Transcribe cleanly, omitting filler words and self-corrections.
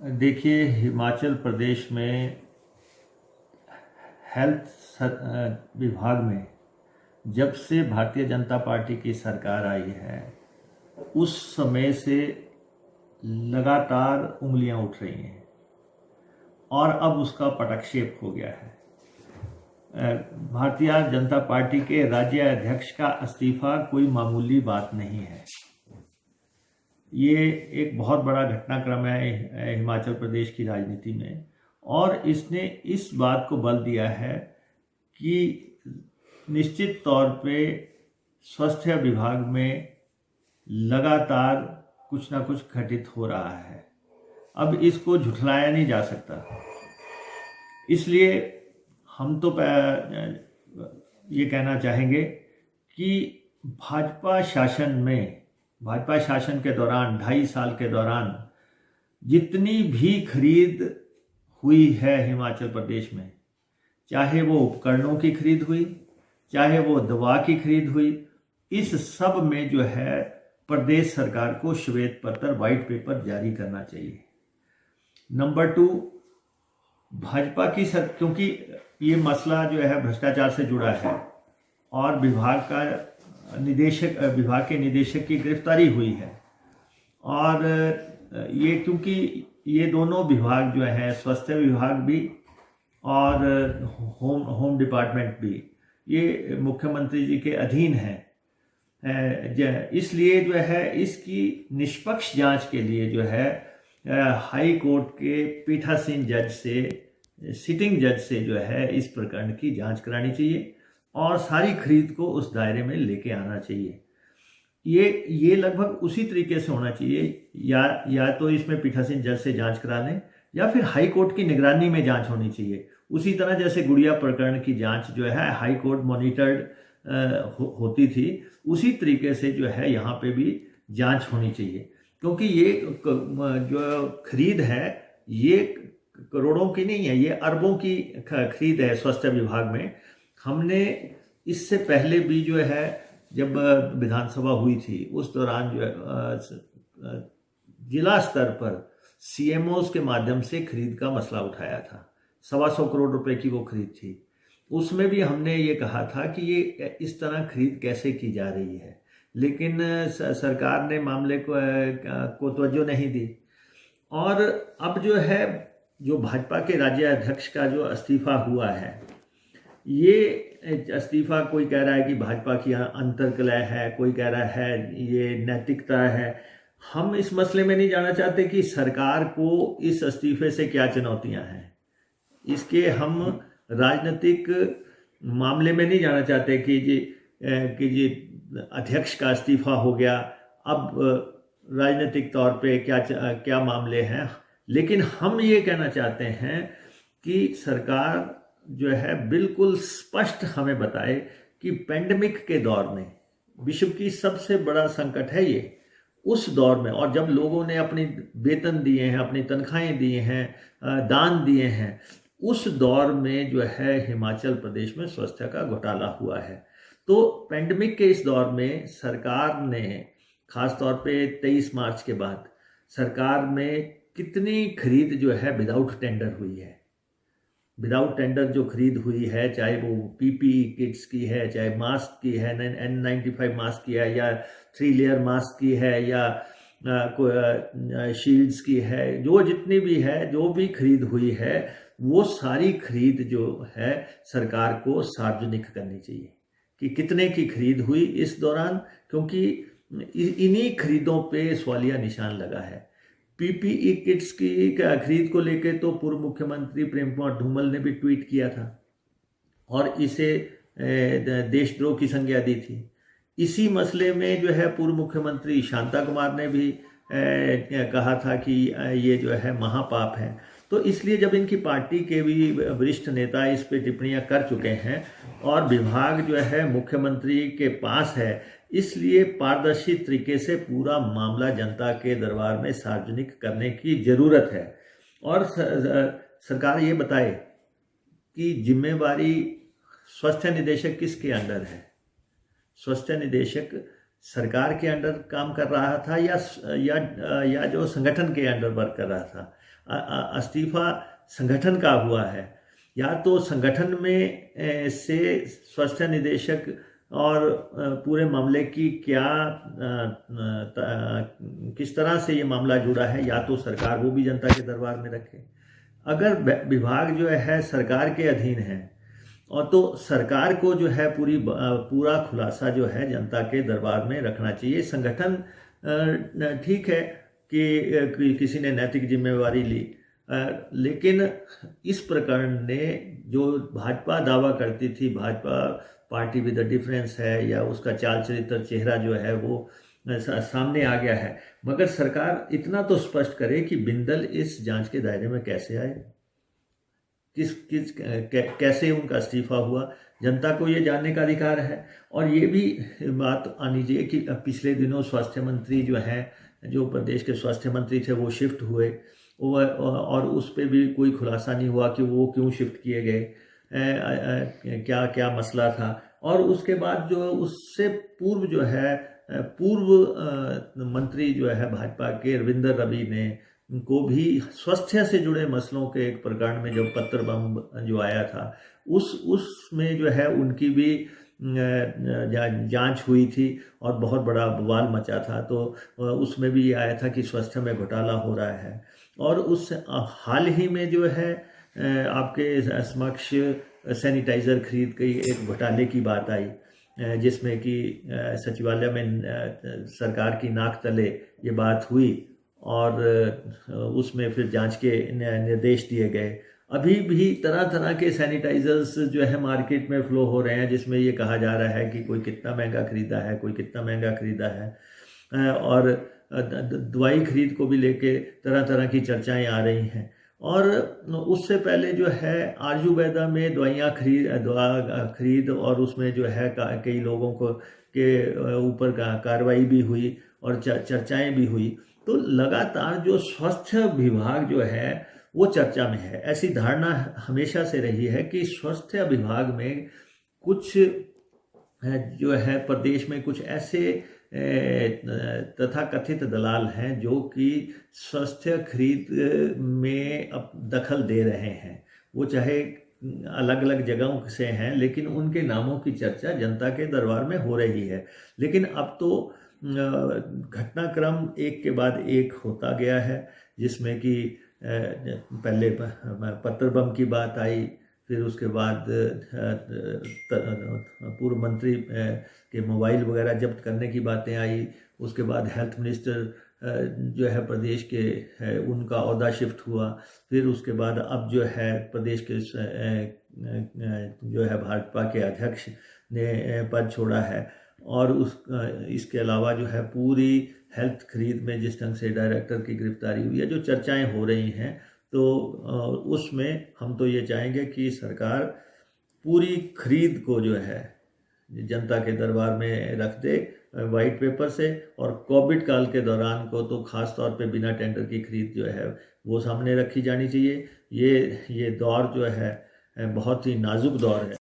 देखिए, हिमाचल प्रदेश में हेल्थ विभाग में जब से भारतीय जनता पार्टी की सरकार आई है उस समय से लगातार उंगलियां उठ रही हैं और अब उसका पटक्षेप हो गया है। भारतीय जनता पार्टी के राज्य अध्यक्ष का इस्तीफा कोई मामूली बात नहीं है। ये एक बहुत बड़ा घटनाक्रम है हिमाचल प्रदेश की राजनीति में, और इसने इस बात को बल दिया है कि निश्चित तौर पे स्वास्थ्य विभाग में लगातार कुछ ना कुछ घटित हो रहा है। अब इसको झुठलाया नहीं जा सकता। इसलिए हम तो ये कहना चाहेंगे कि भाजपा शासन के दौरान 2.5 साल के दौरान जितनी भी खरीद हुई है हिमाचल प्रदेश में, चाहे वो उपकरणों की खरीद हुई, चाहे वो दवा की खरीद हुई, इस सब में जो है प्रदेश सरकार को श्वेत पत्र व्हाइट पेपर जारी करना चाहिए। नंबर 2, भाजपा की क्योंकि ये मसला जो है भ्रष्टाचार से जुड़ा है और विभाग के निदेशक की गिरफ्तारी हुई है, और ये क्योंकि ये दोनों विभाग जो है, स्वास्थ्य विभाग भी और होम डिपार्टमेंट भी, ये मुख्यमंत्री जी के अधीन है। इसलिए जो है इसकी निष्पक्ष जांच के लिए जो है हाई कोर्ट के पीठासीन जज से, सिटिंग जज से जो है इस प्रकरण की जांच करानी चाहिए और सारी खरीद को उस दायरे में लेके आना चाहिए। ये लगभग उसी तरीके से होना चाहिए, या तो इसमें पीठासीन जज से जांच करा लें या फिर हाई कोर्ट की निगरानी में जांच होनी चाहिए। उसी तरह जैसे गुड़िया प्रकरण की जांच जो है हाई कोर्ट मॉनिटर्ड होती थी, उसी तरीके से जो है यहाँ पे भी जांच होनी चाहिए। क्योंकि ये जो खरीद है ये करोड़ों की नहीं है, ये अरबों की खरीद है स्वास्थ्य विभाग में। हमने इससे पहले भी जो है जब विधानसभा हुई थी उस दौरान जो है जिला स्तर पर सीएमओस के माध्यम से खरीद का मसला उठाया था। 125 करोड़ रुपए की वो खरीद थी। उसमें भी हमने ये कहा था कि ये इस तरह खरीद कैसे की जा रही है, लेकिन सरकार ने मामले को तवज्जो नहीं दी। और अब जो है जो भाजपा के राज्य अध्यक्ष का जो इस्तीफा हुआ है, ये इस्तीफा कोई कह रहा है कि भाजपा की अंतर्कलह है, कोई कह रहा है ये नैतिकता है। हम इस मसले में नहीं जाना चाहते कि सरकार को इस इस्तीफे से क्या चुनौतियां हैं, इसके हम राजनीतिक मामले में नहीं जाना चाहते कि जी अध्यक्ष का इस्तीफा हो गया, अब राजनीतिक तौर पे क्या मामले हैं। लेकिन हम ये कहना चाहते हैं कि सरकार जो है बिल्कुल स्पष्ट हमें बताए कि पेंडेमिक के दौर में, विश्व की सबसे बड़ा संकट है ये, उस दौर में, और जब लोगों ने अपनी वेतन दिए हैं, अपनी तनख्वाहें दिए हैं, दान दिए हैं, उस दौर में जो है हिमाचल प्रदेश में स्वास्थ्य का घोटाला हुआ है। तो पेंडेमिक के इस दौर में सरकार ने खासतौर पे 23 मार्च के बाद सरकार में कितनी खरीद जो है विदाउट टेंडर हुई है। विदाउट टेंडर जो खरीद हुई है, चाहे वो पीपीई किट्स की है, चाहे मास्क की है, N95 मास्क की है, या 3 लेयर मास्क की है, या शील्ड्स की है, जो जितनी भी है, जो भी खरीद हुई है, वो सारी खरीद जो है सरकार को सार्वजनिक करनी चाहिए कि कितने की खरीद हुई इस दौरान, क्योंकि इन्हीं खरीदों पे सवालिया निशान लगा है। पीपीई किट्स की खरीद को लेकर तो पूर्व मुख्यमंत्री प्रेम कुमार धूमल ने भी ट्वीट किया था और इसे देशद्रोह की संज्ञा दी थी। इसी मसले में जो है पूर्व मुख्यमंत्री शांता कुमार ने भी कहा था कि ये जो है महापाप है। तो इसलिए जब इनकी पार्टी के भी वरिष्ठ नेता इस पे टिप्पणियां कर चुके हैं और विभाग जो है मुख्यमंत्री के पास है, इसलिए पारदर्शी तरीके से पूरा मामला जनता के दरबार में सार्वजनिक करने की जरूरत है। और सरकार ये बताए कि जिम्मेवारी स्वास्थ्य निदेशक किसके अंडर है। स्वास्थ्य निदेशक सरकार के अंडर काम कर रहा था या जो संगठन के अंडर वर्क कर रहा था। इस्तीफा संगठन का हुआ है, या तो संगठन में से स्वास्थ्य निदेशक और पूरे मामले की किस तरह से ये मामला जुड़ा है, या तो सरकार वो भी जनता के दरबार में रखे। अगर विभाग जो है सरकार के अधीन है और तो सरकार को जो है पूरा खुलासा जो है जनता के दरबार में रखना चाहिए। संगठन ठीक है कि किसी ने नैतिक जिम्मेवारी ली, लेकिन इस प्रकरण ने जो भाजपा दावा करती थी, Bhajpa party with the difference है, या उसका चाल चरित्र चेहरा जो है वो सामने आ गया है। मगर सरकार इतना तो स्पष्ट करे कि बिंदल इस जांच के दायरे में कैसे आए, कैसे उनका इस्तीफा हुआ, जनता को ये जानने का अधिकार है। और ये भी बात आनी चाहिए कि पिछले दिनों स्वास्थ्य मंत्री जो हैं, जो प्रदेश के स्वास्थ्य मंत्री थे, वो शिफ्ट हुए और उस पर भी कोई खुलासा नहीं हुआ कि वो क्यों शिफ्ट किए गए, क्या क्या मसला था। और उसके बाद जो उससे पूर्व जो है पूर्व मंत्री जो है भाजपा के रविंदर रवि ने को भी स्वास्थ्य से जुड़े मसलों के एक प्रकरण में जब पत्र बम जो आया था उसमें जो है उनकी भी जांच हुई थी और बहुत बड़ा बवाल मचा था। तो उसमें भी ये आया था कि स्वास्थ्य में घोटाला हो रहा है। और उस हाल ही में जो है आपके समक्ष सैनिटाइज़र खरीद के एक घोटाले की बात आई, जिसमें कि सचिवालय में सरकार की नाक तले ये बात हुई और उसमें फिर जांच के निर्देश दिए गए। अभी भी तरह तरह के सैनिटाइजर्स जो है मार्केट में फ्लो हो रहे हैं, जिसमें ये कहा जा रहा है कि कोई कितना महंगा खरीदा है, कोई कितना महंगा खरीदा है। और दवाई खरीद को भी लेके तरह तरह की चर्चाएं आ रही हैं। और उससे पहले जो है आयुर्वेदा में दवाइयाँ खरीद और उसमें जो है कई लोगों को के ऊपर कार्रवाई भी हुई और चर्चाएं भी हुई। तो लगातार जो स्वास्थ्य विभाग जो है वो चर्चा में है। ऐसी धारणा हमेशा से रही है कि स्वास्थ्य विभाग में कुछ जो है प्रदेश में कुछ ऐसे तथा कथित दलाल हैं जो कि स्वास्थ्य खरीद में अब दखल दे रहे हैं। वो चाहे अलग अलग जगहों से हैं, लेकिन उनके नामों की चर्चा जनता के दरबार में हो रही है। लेकिन अब तो घटनाक्रम एक के बाद एक होता गया है, जिसमें कि पहले पत्र बम की बात आई, फिर उसके बाद पूर्व मंत्री के मोबाइल वगैरह जब्त करने की बातें आई, उसके बाद हेल्थ मिनिस्टर जो है प्रदेश के उनका ओहदा शिफ्ट हुआ, फिर उसके बाद अब जो है प्रदेश के जो है भाजपा के अध्यक्ष ने पद छोड़ा है। और इसके अलावा जो है पूरी हेल्थ खरीद में जिस ढंग से डायरेक्टर की गिरफ्तारी हुई है, जो चर्चाएं हो रही हैं, तो उसमें हम तो ये चाहेंगे कि सरकार पूरी खरीद को जो है जनता के दरबार में रख दे वाइट पेपर से। और कोविड काल के दौरान को तो खास तौर पे बिना टेंडर की खरीद जो है वो सामने रखी जानी चाहिए। ये दौर जो है बहुत ही नाजुक दौर है।